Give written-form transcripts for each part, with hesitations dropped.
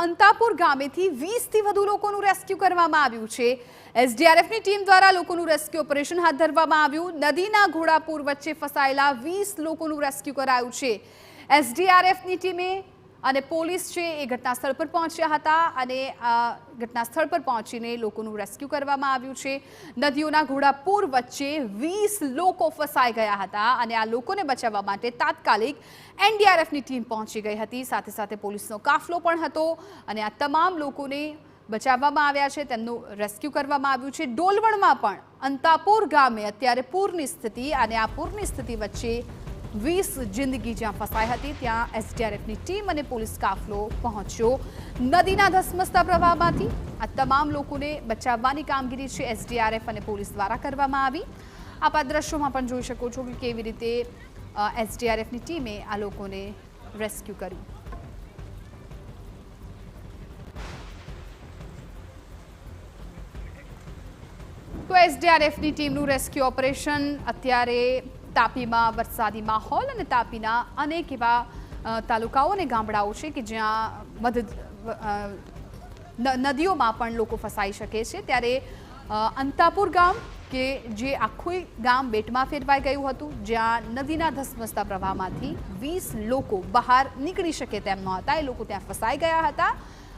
અંતાપુર ગામેથી 20 થી વધુ લોકોનું રેસ્ક્યુ કરવામાં આવ્યું છે। એસડીઆરએફની ટીમ દ્વારા લોકોનું રેસ્ક્યુ ઓપરેશન હાથ ધરવામાં આવ્યું। નદીના ઘોડાપુર વચ્ચે ફસાયેલા 20 લોકોનું રેસ્ક્યુ કરાયું છે। એસડીઆરએફની ટીમે અને પોલીસ છે એ ઘટના સ્થળ પર પહોંચ્યા હતા અને ઘટના સ્થળ પર પહોંચીને લોકોનું રેસ્ક્યુ કરવામાં આવ્યું છે। નદીઓના ઘોડાપુર વચ્ચે 20 લોકો ફસાઈ ગયા હતા અને આ લોકોને બચાવવા માટે તાત્કાલિક એનડીઆરએફની ટીમ પહોંચી ગઈ હતી। સાથે સાથે પોલીસનો કાફલો પણ હતો અને આ તમામ લોકોને બચાવવામાં આવ્યા છે, તેમનું રેસ્ક્યુ કરવામાં આવ્યું છે। ડોલવણમાં પણ અંતાપુર ગામે અત્યારે પૂરની સ્થિતિ અને આ પૂરની સ્થિતિ વચ્ચે 20 જિંદગી જ્યાં ફસાઈ હતી ત્યાં એસડીઆરએફની ટીમ અને પોલીસ કાફલો પહોંચ્યો। નદીના ધસમસતા પ્રવાહમાંથી આ તમામ લોકોને બચાવવાની કામગીરી છે એસડીઆરએફ અને પોલીસ દ્વારા કરવામાં આવી। આપ આ દ્રશ્યોમાં પણ જોઈ શકો છો કે કેવી રીતે એસડીઆરએફની ટીમે આ લોકોને રેસ્ક્યુ કર્યું। તો એસડીઆરએફની ટીમનું રેસ્ક્યુ ઓપરેશન અત્યારે તાપીમાં વરસાદી માહોલ અને તાપીના અનેક એવા તાલુકાઓ અને ગામડાઓ છે કે જ્યાં નદીઓમાં પણ લોકો ફસાઈ શકે છે, ત્યારે અંતાપુર ગામ કે જે આખું ગામ બેટમાં ફેરવાઈ ગયું હતું, જ્યાં નદીના ધસમસતા પ્રવાહમાંથી 20 લોકો બહાર નીકળી શકે તેમ ન હતા, એ લોકો ત્યાં ફસાઈ ગયા હતા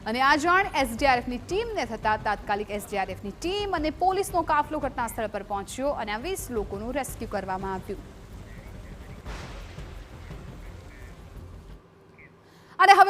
અને આ જાણ એસડીઆરએફની ટીમને થતાં તાત્કાલિક એસડીઆરએફની ટીમ અને પોલીસનો કાફલો ઘટના સ્થળ પર પહોંચ્યો અને આ 20 લોકોનું રેસ્ક્યુ કરવામાં આવ્યું। અને હવે